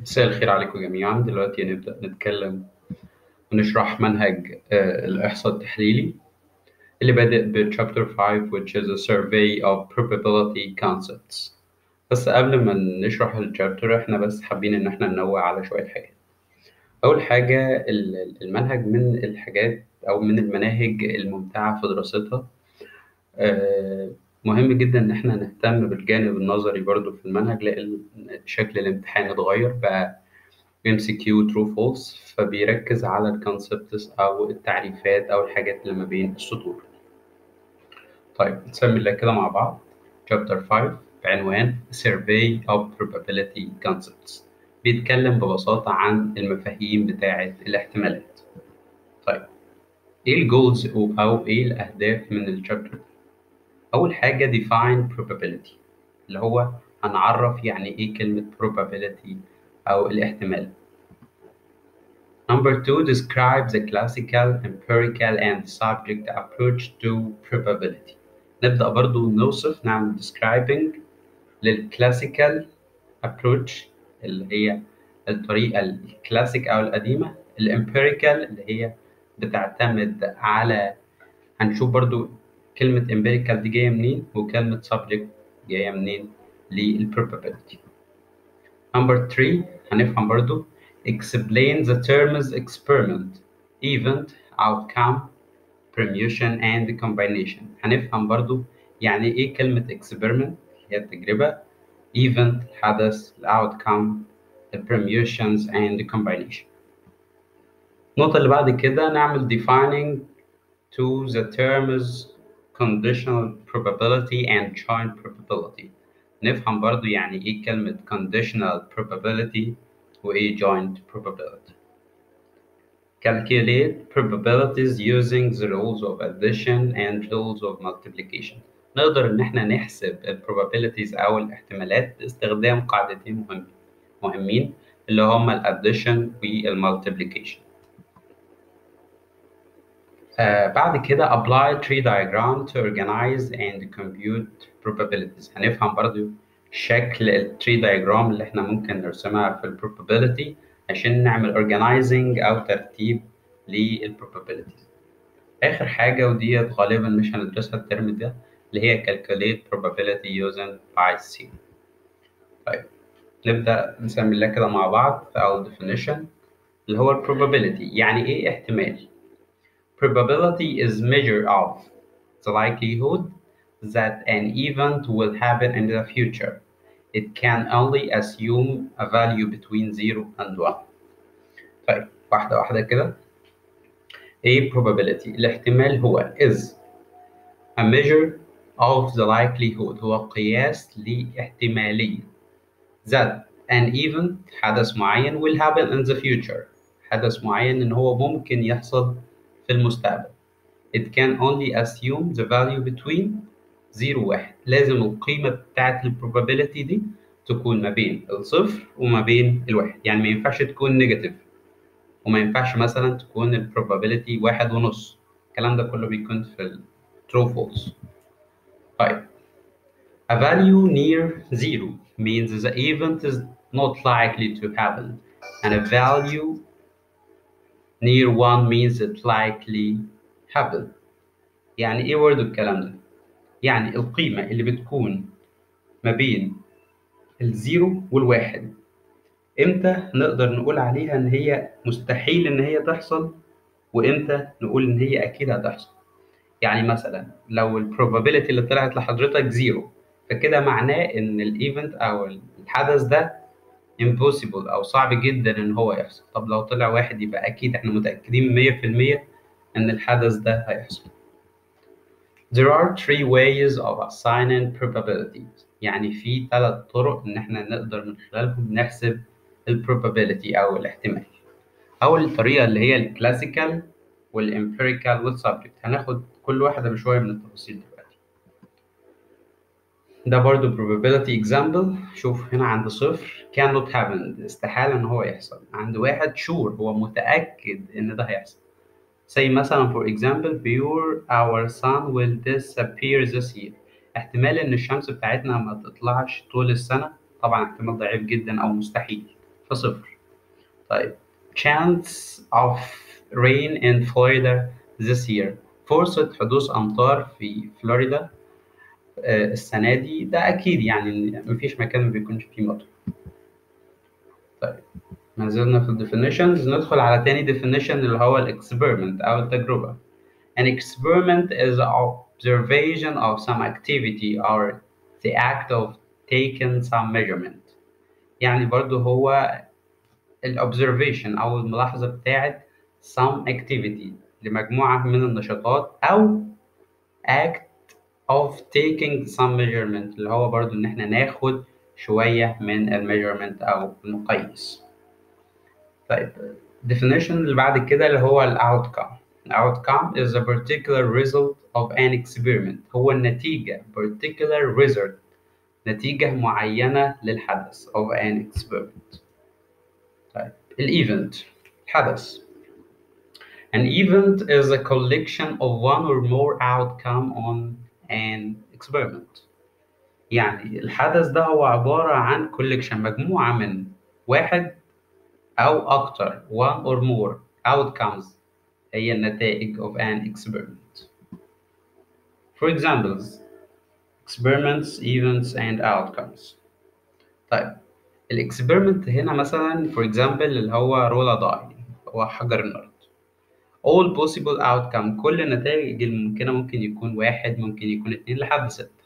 مساء الخير عليكم جميعا. دلوقتي نبدأ نتكلم ونشرح منهج الإحصاء التحليلي اللي بادئ ب Chapter 5 which is a survey of probability concepts. بس قبل ما نشرح الشابتر احنا بس حابين ان احنا ننوه على شوية حاجات. أول حاجة المنهج من الحاجات أو من المناهج الممتعة في دراستها. مهم جدا ان احنا نهتم بالجانب النظري برضو في المنهج، لأن شكل الامتحان اتغير بقى MCQ True False، فبيركز على الكونسبتس أو التعريفات أو الحاجات اللي ما بين السطور. طيب نسمي الله كده مع بعض. Chapter 5 بعنوان Survey of Probability Concepts، بيتكلم ببساطة عن المفاهيم بتاعة الاحتمالات. طيب إيه الجولز أو إيه الأهداف من الشابتر؟ أول حاجة Define Probability، اللي هو هنعرف يعني إيه كلمة probability أو الاحتمال. Number 2, describe the classical, empirical, and subject approach to probability. نبدأ برضو نوصف، نعمل describing للclassical approach اللي هي الطريقة الكلاسيك أو القديمة، الempirical اللي هي بتعتمد على، هنشوف برضو كلمة empirical دي جاية منين وكلمة subject جاية منين للprobability. Number 3 هنفهم برضو explain the terms experiment, event, outcome, permutation and combination. هنفهم برضو يعني ايه كلمة experiment هي التجربة، event الحدث، outcome permutations and combination. النقطة اللي بعد كده نعمل defining to the terms conditional probability and joint probability. نفهم برضو يعني ايه كلمة conditional probability وايه joint probability. Calculate probabilities using the rules of addition and rules of multiplication. نقدر ان احنا نحسب ال probabilities او الاحتمالات باستخدام قاعدتين مهمين اللي هما ال addition وال multiplication. بعد كده apply tree diagram to organize and compute probabilities. هنفهم برضو شكل ال tree diagram اللي احنا ممكن نرسمها في ال probability عشان نعمل organizing أو ترتيب لل probabilities. آخر حاجة ودي غالبا مش هندرسها الترم ده اللي هي calculate probability using PyC. طيب نبدأ نسمي الله كده مع بعض في أول definition اللي هو ال probability. يعني إيه احتمال؟ Probability is measure of the likelihood that an event will happen in the future. It can only assume a value between 0 and 1. طيب واحدة واحدة كده. A probability الاحتمال هو is a measure of the likelihood، هو قياس لاحتمالية that an event حدث معين will happen in the future، حدث معين إن هو ممكن يحصل في المستقبل. It can only assume the value between 0 و 1. لازم القيمة بتاعت ال probability دي تكون ما بين الصفر وما بين الواحد، يعني ما ينفعش تكون نيجاتيف وما ينفعش مثلا تكون ال probability 1.5. الكلام ده كله بيكون في ال true false. طيب a value near 0 means the event is not likely to happen, and a value near 1 means it likely happen. يعني ايه برضه الكلام ده؟ يعني القيمة اللي بتكون ما بين الزيرو والواحد امتى نقدر نقول عليها ان هي مستحيل ان هي تحصل، وامتى نقول ان هي اكيد هتحصل. يعني مثلا لو البروبابيلتي اللي طلعت لحضرتك زيرو، فكده معناه ان الايفنت او الحدث ده impossible او صعب جدا ان هو يحصل. طب لو طلع واحد يبقى اكيد احنا متأكدين 100% ان الحدث ده هيحصل. There are three ways of assigning probabilities. يعني في 3 طرق إن إحنا نقدر من خلالهم نحسب ال probability أو الاحتمال. أول طريقة اللي هي الكلاسيكال والإمبيريكال والسبجكت. هناخد كل واحدة بشوية من التفاصيل دلوقتي. ده برضو probability example. شوف هنا عند صفر cannot happen، استحالة إن هو يحصل. عند واحد sure، هو متأكد إن ده هيحصل. Say مثلا for example our sun will disappear this year. احتمال ان الشمس بتاعتنا ما تطلعش طول السنة طبعا احتمال ضعيف جدا او مستحيل. فصفر. طيب chance of rain in Florida this year، فرصة حدوث أمطار في فلوريدا السنة دي، ده أكيد يعني مفيش مكان ما بيكونش فيه مطر. طيب ما زلنا في ال definitions، ندخل على تاني definition اللي هو ال experiment أو التجربة. An experiment is an observation of some activity or the act of taking some measurement. يعني برضو هو ال observation أو الملاحظة بتاعت some activity لمجموعة من النشاطات، أو act of taking some measurement اللي هو برضو إن إحنا ناخد شوية من ال measurement أو المقياس. طيب definition اللي بعد كده اللي هو ال outcome. Outcome is a particular result of an experiment. هو النتيجة particular result، نتيجة معينة للحدث of an experiment. طيب الevent، الحدث. An event is a collection of one or more outcome on an experiment. يعني الحدث ده هو عبارة عن collection، مجموعة من واحد أو أكتر one or more outcomes، هي النتائج of an experiment. For examples experiments events and outcomes. طيب الاكسبيرمنت هنا مثلا for example اللي هو roll a die، هو حجر النرد. all possible outcome، كل النتائج الممكنة ممكن يكون واحد، ممكن يكون اتنين لحد ستة.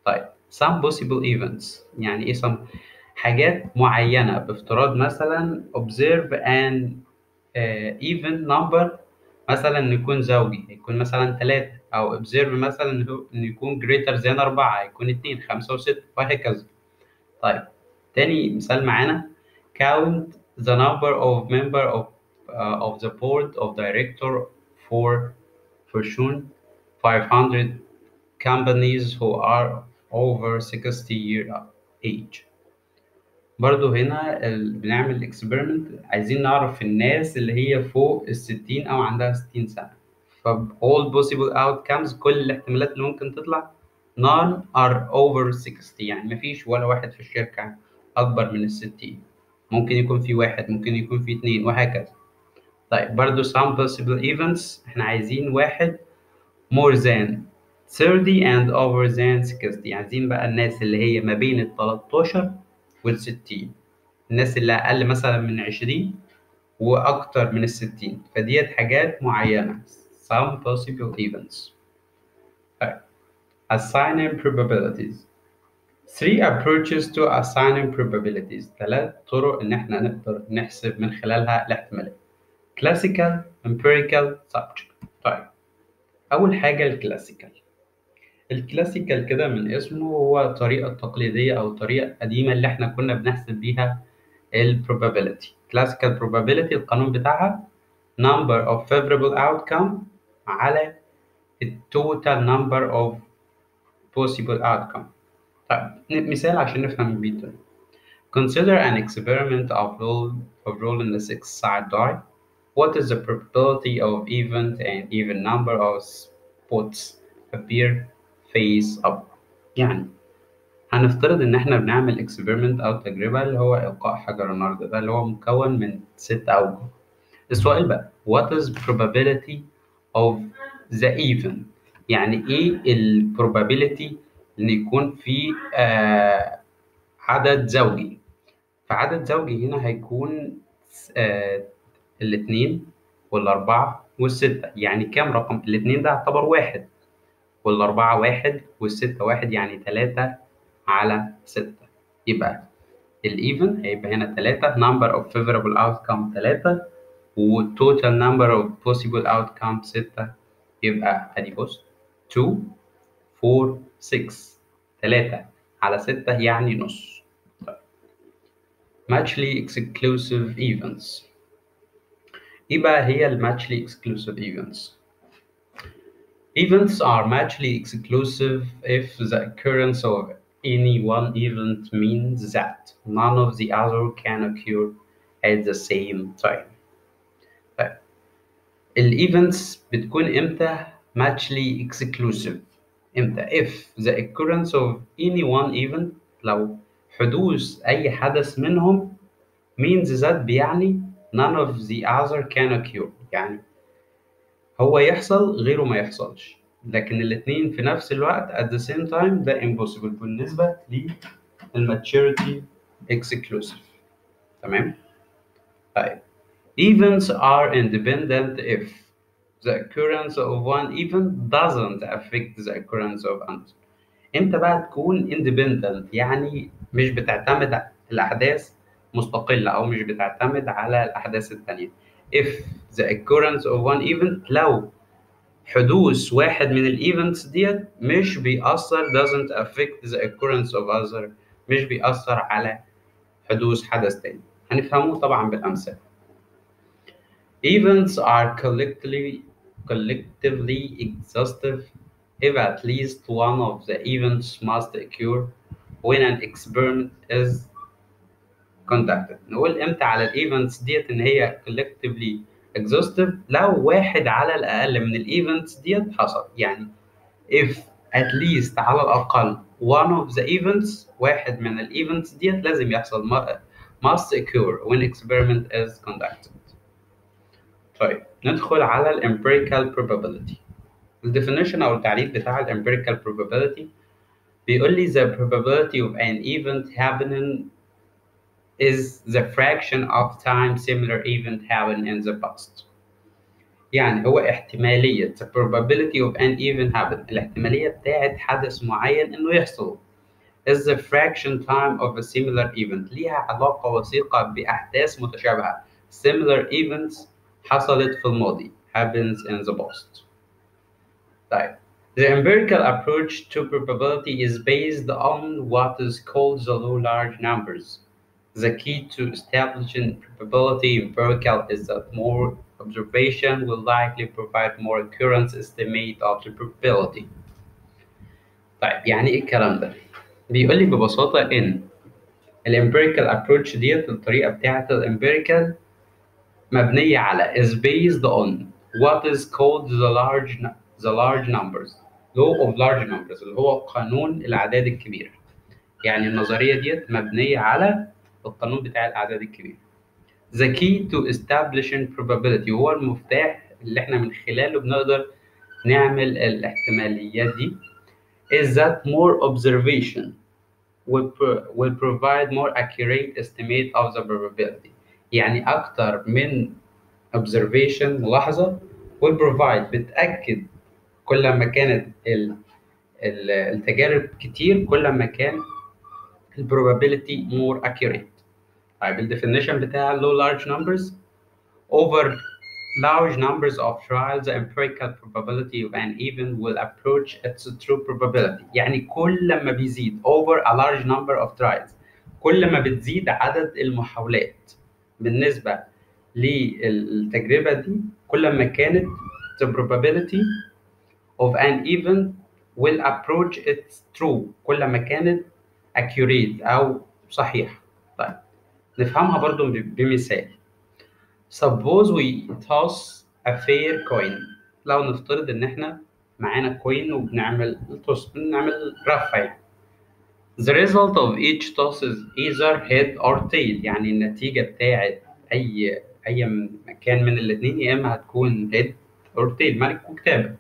طيب some possible events، يعني ايه some؟ حاجات معينة بافتراض مثلا observe an even number، مثلا إنه يكون زوجي يكون مثلا 3، أو observe مثلا إنه يكون greater than 4 يكون 2 5 و6 وهكذا. طيب تاني مثال معانا count the number of member of the board of director for Fortune 500 companies who are over 60 year age. برضو هنا بنعمل اكسبيرمنت، عايزين نعرف الناس اللي هي فوق ال60 أو عندها 60 سنة. ف all possible outcomes، كل الاحتمالات اللي ممكن تطلع none are over 60، يعني مفيش ولا واحد في الشركة أكبر من ال60، ممكن يكون في واحد، ممكن يكون في اتنين وهكذا. طيب برضو some possible events، احنا عايزين واحد more than 30 and over than 60، عايزين بقى الناس اللي هي ما بين ال 13 وال 60، الناس اللي أقل مثلا من 20 وأكتر من 60، فديت حاجات معينة some possible events. طيب assigning probabilities. Three approaches to assigning probabilities، ثلاث طرق إن إحنا نقدر نحسب من خلالها الاحتمالات. classical empirical subject. طيب أول حاجة الكلاسيكال. الكلاسيكال كده من اسمه هو الطريقة التقليدية أو الطريقة القديمة اللي إحنا كنا بنحسب بيها ال probability. classical probability القانون بتاعها number of favorable outcome على total number of possible outcome. طيب مثال عشان نفهم البيتا. Consider an experiment of rolling a six-sided die. What is the probability of even number of spots appear face up؟ يعني هنفترض إن إحنا بنعمل experiment أو تجربة اللي هو إلقاء حجر النرد، ده اللي هو مكون من 6 أوجه. السؤال بقى what is probability of the even؟ يعني إيه ال probability إن يكون في عدد زوجي؟ فعدد زوجي هنا هيكون الاثنين والأربعة والستة، يعني كام رقم؟ الاثنين ده يعتبر واحد، والأربعة واحد، والستة واحد، يعني 3 على 6. يبقى الإيفن هيبقى هنا 3 number of favorable outcome 3 والtotal number of possible outcome 6، يبقى أدي بص 2 4 6، 3 على 6 يعني نص. mutually exclusive events. إيه بقى هي ال mutually exclusive events؟ Events are mutually exclusive if the occurrence of any one event means that none of the other can occur at the same time. طيب الايفنتس بتكون امتى mutually exclusive؟ امتى if the occurrence of any one event، لو حدوث اي حدث منهم means that بيعني none of the other can occur، يعني هو يحصل غيره ما يحصلش، لكن الاتنين في نفس الوقت at the same time ده impossible بالنسبة للmaturity exclusive. تمام؟ طيب events are independent if the occurrence of one event doesn't affect the occurrence of another. امتى بقى تكون independent؟ يعني مش بتعتمد الأحداث مستقلة أو مش بتعتمد على الأحداث التانية. if the occurrence of one event، لو حدوث واحد من الايفنتس ديت مش بيأثر doesn't affect the occurrence of other، مش بيأثر على حدوث حدث تاني. هنفهمه طبعا بالأمثلة. Events are collectively exhaustive if at least one of the events must occur when an experiment is conducted. نقول امتى على الايفنتس ديت ان هي collectively exhaustive؟ لو واحد على الاقل من الايفنتس ديت حصل، يعني if at least على الأقل one of the events، واحد من ال events ديت لازم يحصل must occur when experiment is conducted. طيب ندخل على ال empirical probability. ال definition أو التعريف بتاع ال empirical probability بيقول لي the probability of an event happening is the fraction of time similar event happened in the past. يعني هو احتمالية the probability of an event happen، الاحتمالية بتاعت حدث معين إنه يحصل is the fraction time of a similar event، ليها علاقة وثيقة بأحداث متشابهة. similar events حصلت في الماضي happens in the past. طيب the empirical approach to probability is based on what is called the law large numbers. The key to establishing probability empirical is that more observation will likely provide more occurrence estimate of the probability. طيب يعني ايه الكلام ده؟ بيقول لي ببساطة إن الامبيريكال ابروتش ديت، الطريقة بتاعة الامبيريكال مبنية على is based on what is called the large numbers law of large numbers، اللي هو قانون الأعداد الكبيرة. يعني النظرية ديت مبنية على القانون بتاع الأعداد الكبيرة. The key to establishing probability، هو المفتاح اللي احنا من خلاله بنقدر نعمل الاحتماليات دي is that more observation will provide more accurate estimate of the probability. يعني أكتر من observation، ملاحظة، will provide بتأكد كل ما كانت التجارب كتير كل ما كان ال probability more accurate. طيب ال definition بتاع low large numbers: over large numbers of trials the empirical probability of an event will approach its true probability. يعني كل ما بيزيد over a large number of trials، كل ما بتزيد عدد المحاولات بالنسبة للتجربة دي، كل ما كانت the probability of an event will approach its true، كل ما كانت accurate أو صحيحة. طيب نفهمها برضو بمثال. Suppose we toss a fair coin. لو نفترض إن إحنا معانا كوين وبنعمل بنعمل رفع يعني. The result of each toss is either head or tail، يعني النتيجة بتاعت أي مكان من الاتنين يا إما هتكون head or tail، ملك وكتابة.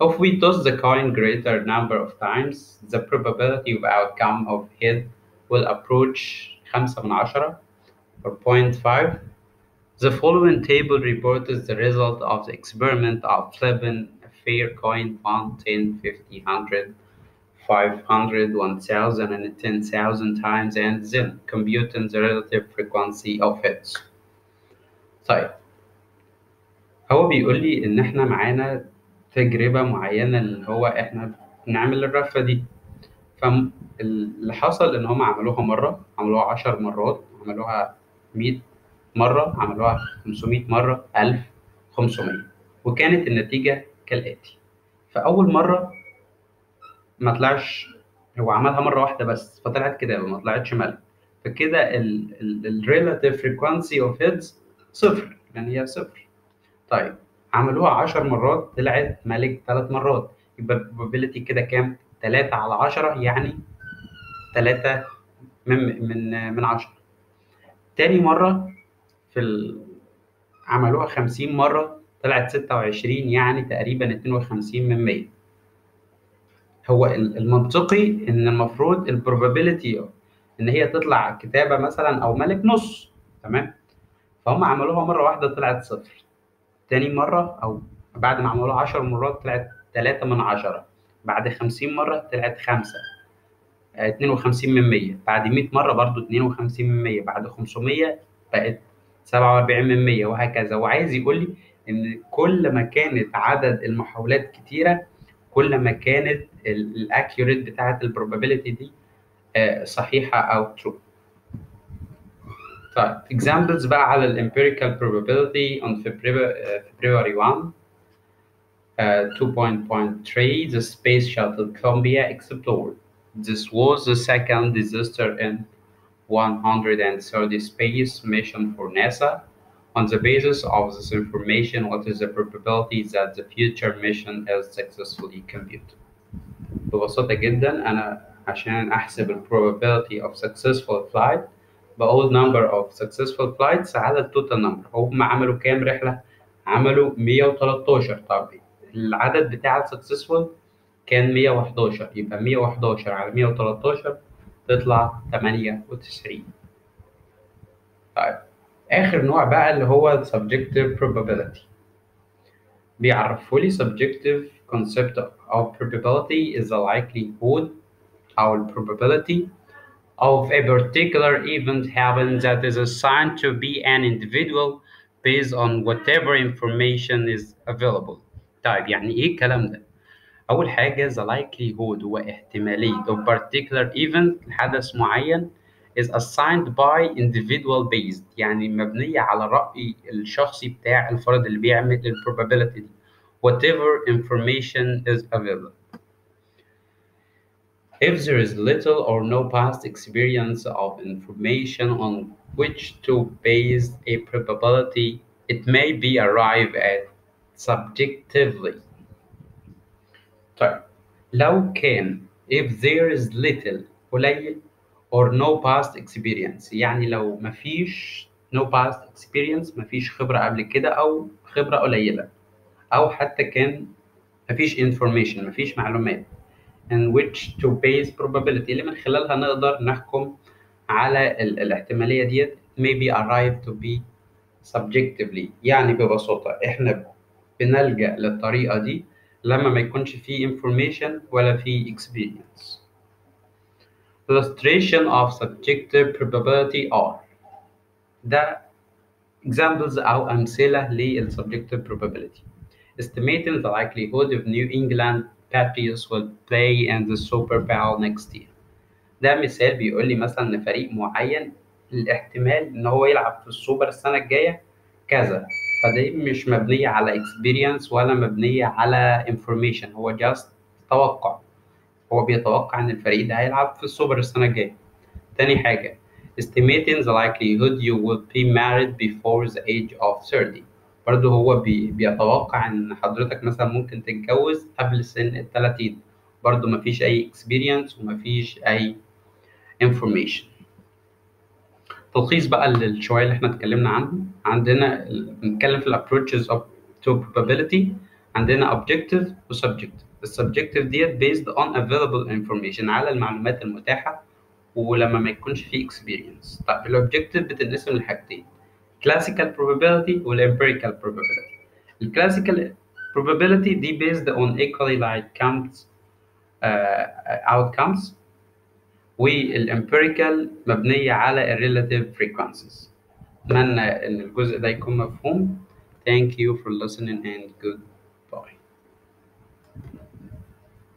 If we toss the coin greater number of times, the probability of outcome of head will approach 5 من 10 or 0.5. The following table reports the result of the experiment of flipping a fair coin 1, 10, 50, 100, 500, 1000, and 10,000 times, and then computing the relative frequency of hits. طيب هو بيقول لي إن إحنا معانا تجربة معينة اللي هو إحنا بنعمل الرفة دي. فاللي حصل إن هم عملوها مرة، عملوها 10 مرات، عملوها 100 مرة، عملوها 500 مرة، 1000، 500، وكانت النتيجة كالآتي. فأول مرة ما طلعش، هو عملها مرة واحدة بس فطلعت كده ما طلعتش ملك، فكده ال relative frequency of hits صفر، يعني هي صفر. طيب عملوها 10 مرات طلعت ملك 3 مرات، يبقى probability كده كام؟ 3 على 10، يعني 3 من 10. تاني مرة في عملوها 50 مرة طلعت 26، يعني تقريبا 52 من 100. هو المنطقي إن المفروض البروبابيلتي إن هي تطلع كتابة مثلا أو ملك نص. تمام. فهم عملوها مرة واحدة طلعت صفر. تاني مرة أو بعد ما عملوها 10 مرات طلعت 3 من 10. بعد 50 مرة طلعت 5، 52 من 100. بعد 100 مرة برضو 52 من 100. بعد 500 بقت 47 من 100، وهكذا. وعايز يقول لي إن كل ما كانت عدد المحاولات كتيرة كل ما كانت الاكيوريت بتاعة البروبابيلتي دي صحيحة أو true. طيب examples بقى على ال empirical probability on February 1. 2.3 The Space Shuttle Columbia explored. This was the second disaster in 130 space mission for NASA. On the basis of this information, what is the probability that the future mission is successfully computed? ببساطة جدا أنا عشان أحسب ال probability of successful flight بقول number of successful flights على ال total number. هم عملوا كام رحلة؟ عملوا 113. طب العدد بتاع ال successful كان 111، يبقى 111 على 113 تطلع 98. طيب آخر نوع بقى اللي هو subjective probability. بيعرفوا لي subjective concept of probability is the likelihood or probability of a particular event happening that is assigned to be an individual based on whatever information is available. طيب يعني ايه الكلام ده؟ أول حاجة the likelihood هو احتمالية of particular event لحدث معين is assigned by individual based، يعني مبنية على الرأي الشخصي بتاع الفرد اللي بيعمل ال probability دي whatever information is available. If there is little or no past experience of information on which to base a probability, it may be arrived at subjectively. طيب لو كان if there is little قليل or no past experience، يعني لو مفيش no past experience مفيش خبرة قبل كده أو خبرة قليلة، أو حتى كان مفيش information مفيش معلومات in which to base probability اللي من خلالها نقدر نحكم على الاحتمالية ديت may be arrived to be subjectively. يعني ببساطة إحنا بنلجأ للطريقة دي لما ما يكونش فيه information ولا فيه experience. Illustration of subjective probability are ده examples أو أمثلة للsubjective probability. Estimating the likelihood of New England Patriots will play in the Super Bowl next year. ده مثال بيقول لي مثلا ان فريق معين الاحتمال ان هو يلعب في السوبر السنه الجايه كذا. فدي مش مبنيه على اكسبيرينس ولا مبنيه على انفورميشن، هو جاست توقع. هو بيتوقع ان الفريق ده هيلعب في السوبر السنه الجايه. تاني حاجه estimating the likelihood you will be married before the age of 30. برضه هو بيتوقع ان حضرتك مثلا ممكن تتجوز قبل سن ال 30. برضه مفيش اي اكسبيرينس ومفيش اي information. تلخيص بقى للشوية اللي احنا اتكلمنا عنه. عندنا بنتكلم في الابروتشز of to probability. عندنا objective و subjective. السبجكتيف ديت based on available information على المعلومات المتاحة ولما ما يكونش فيه experience. طيب الاوبجكتيف بتنقسم لحاجتين classical probability وال empirical probability. الكلاسيكال probability دي based on equally like outcomes، والامبيريكال مبنية على الريلاتيف frequencies. أتمنى إن الجزء ده يكون مفهوم. Thank you for listening and good